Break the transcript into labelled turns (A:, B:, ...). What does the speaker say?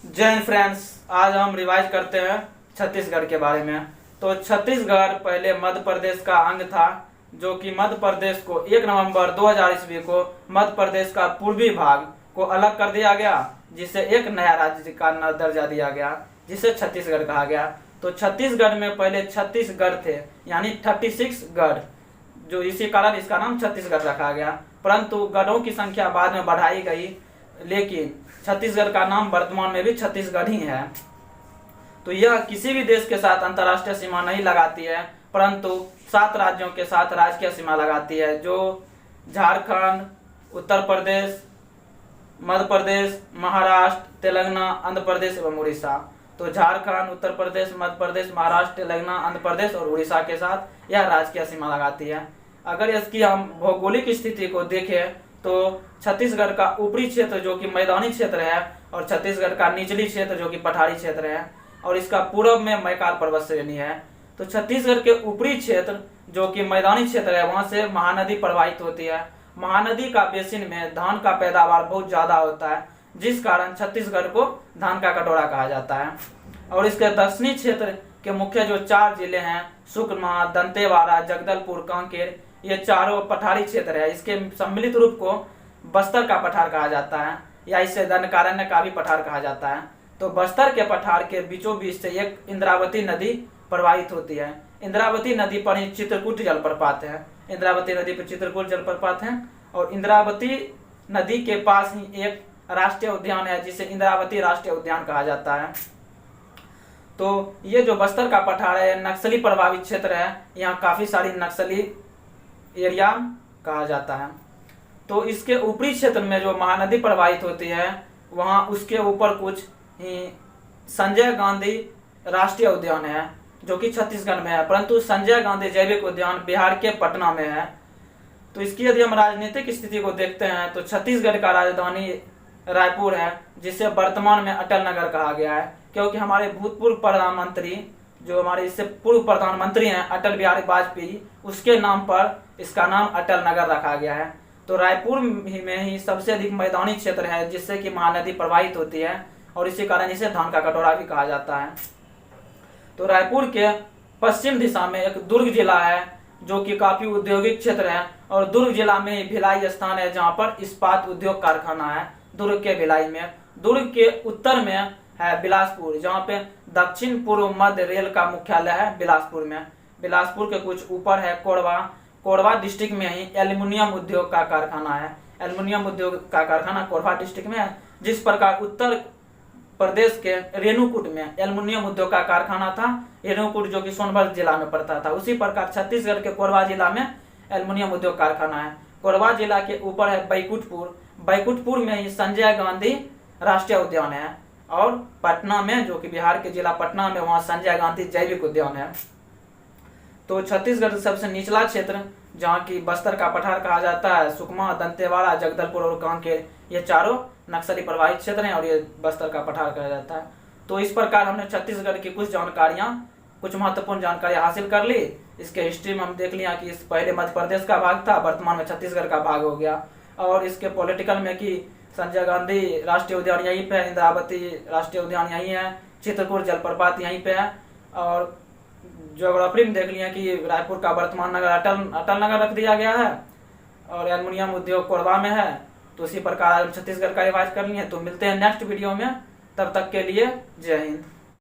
A: जय हिंद फ्रेंड्स। आज हम रिवाइज करते हैं छत्तीसगढ़ के बारे में। तो छत्तीसगढ़ पहले मध्य प्रदेश का अंग था, जो कि मध्य प्रदेश को 1 नवंबर 2000 ईस्वी को मध्य प्रदेश का पूर्वी भाग को अलग कर दिया गया, जिसे एक नया राज्य का दर्जा दिया गया, जिसे छत्तीसगढ़ कहा गया। तो छत्तीसगढ़ में पहले 36 गढ़ थे, यानी 36 गढ़, जो इसी कारण इसका नाम छत्तीसगढ़ रखा गया। परंतु गढ़ों की संख्या बाद में बढ़ाई गई, लेकिन छत्तीसगढ़ का नाम वर्तमान में भी छत्तीसगढ़ ही है। तो यह किसी भी देश के साथ अंतर्राष्ट्रीय सीमा नहीं लगाती है, परंतु 7 राज्यों के साथ राजकीय सीमा लगाती है, जो झारखंड, उत्तर प्रदेश, मध्य प्रदेश, महाराष्ट्र, तेलंगाना, आंध्र प्रदेश एवं उड़ीसा। तो झारखंड, उत्तर प्रदेश, मध्य प्रदेश, महाराष्ट्र, तेलंगाना, आंध्र प्रदेश और उड़ीसा के साथ यह राजकीय सीमा लगाती है। अगर इसकी हम भौगोलिक स्थिति को देखें तो छत्तीसगढ़ का ऊपरी क्षेत्र जो कि मैदानी क्षेत्र है, और छत्तीसगढ़ का निचली क्षेत्र जो कि पठारी क्षेत्र है, और इसका पूर्व में मैकाल पर्वत श्रेणी है। तो छत्तीसगढ़ के ऊपरी क्षेत्र जो कि मैदानी क्षेत्र है, वहां से महानदी प्रवाहित होती है। महानदी का बेसिन में धान का पैदावार बहुत ज्यादा होता है, जिस कारण छत्तीसगढ़ को धान का कटोरा कहा जाता है। और इसके दक्षिणी क्षेत्र के मुख्य जो 4 जिले हैं, सुकमा, दंतेवाड़ा, जगदलपुर, कांकेर, ये चारों पठारी क्षेत्र है। इसके सम्मिलित रूप को बस्तर का पठार कहा जाता है, या इसे दंडकारण्य का भी पठार कहा जाता है। तो बस्तर के पठार के बीचों बीच से एक इंद्रावती नदी प्रवाहित होती है। इंद्रावती नदी पर ही चित्रकूट जलप्रपात है। इंद्रावती नदी पर चित्रकूट जलप्रपात है, और इंद्रावती नदी के पास ही एक राष्ट्रीय उद्यान है, जिसे इंद्रावती राष्ट्रीय उद्यान कहा जाता है। तो ये जो बस्तर का पठार है, नक्सली प्रभावित क्षेत्र है। यहाँ काफी सारी नक्सली एरिया कहा जाता है। तो इसके ऊपरी क्षेत्र में जो महानदी प्रवाहित होती है, वहां उसके ऊपर कुछ ही संजय गांधी राष्ट्रीय उद्यान है, जो कि छत्तीसगढ़ में है, परंतु संजय गांधी जैविक उद्यान बिहार के पटना में है। तो इसकी यदि हम राजनीतिक स्थिति को देखते हैं तो छत्तीसगढ़ का राजधानी रायपुर है, जिसे वर्तमान में अटल नगर कहा गया है, क्योंकि हमारे भूतपूर्व प्रधानमंत्री, जो हमारे इससे पूर्व प्रधानमंत्री हैं अटल बिहारी वाजपेयी, उसके नाम पर इसका नाम अटल नगर रखा गया है। तो रायपुर में ही सबसे अधिक मैदानी क्षेत्र है, जिससे कि महानदी प्रवाहित होती है, और इसी कारण इसे धान का कटोरा भी कहा जाता है। तो रायपुर के पश्चिम दिशा में एक दुर्ग जिला है, जो कि काफी औद्योगिक क्षेत्र है, और दुर्ग जिला में ही भिलाई स्थान है, जहाँ पर इस्पात उद्योग कारखाना है दुर्ग के भिलाई में। दुर्ग के उत्तर में है बिलासपुर, जहाँ पे दक्षिण पूर्व मध्य रेल का मुख्यालय है बिलासपुर में। बिलासपुर के कुछ ऊपर है कोरबा। कोरबा डिस्ट्रिक्ट में ही एल्युमिनियम उद्योग का कारखाना है। एल्युमिनियम उद्योग का कारखाना कोरबा डिस्ट्रिक्ट में है। जिस प्रकार उत्तर प्रदेश के रेणुकूट में एल्युमिनियम उद्योग का कारखाना था, रेणुकूट जो कि सोनभद्र जिला में पड़ता था, उसी प्रकार छत्तीसगढ़ के कोरबा जिला में एल्युमिनियम उद्योग कारखाना है। कोरबा जिला के ऊपर है बैकुंठपुर। बैकुंठपुर में ही संजय गांधी राष्ट्रीय उद्यान है, और पटना में, जो कि बिहार के जिला पटना में, वहाँ संजय गांधी जैविक उद्यान है। तो छत्तीसगढ़ सबसे निचला क्षेत्र, जहाँ की बस्तर का पठार कहा जाता है, सुकमा, दंतेवाड़ा, जगदलपुर और कांकेर, ये चारों नक्सली प्रभावित क्षेत्र हैं, और ये बस्तर का पठार कहा जाता है। तो इस प्रकार हमने छत्तीसगढ़ की कुछ महत्वपूर्ण जानकारियां हासिल कर ली। इसके हिस्ट्री में हम देख लिया कि इस पहले मध्य प्रदेश का भाग था, वर्तमान में छत्तीसगढ़ का भाग हो गया। और इसके पॉलिटिकल में कि संजय गांधी राष्ट्रीय उद्यान यहीं पे है, इंद्रावती राष्ट्रीय उद्यान यहीं है, चित्रकूट जलप्रपात यहीं पे है। और ज्योग्राफी में देख लिया कि रायपुर का वर्तमान नगर अटल नगर रख दिया गया है, और एल्युमिनियम उद्योग कोरबा में है। तो इसी प्रकार छत्तीसगढ़ का रिवाइज कर लिए। तो मिलते हैं नेक्स्ट वीडियो में, तब तक के लिए जय हिंद।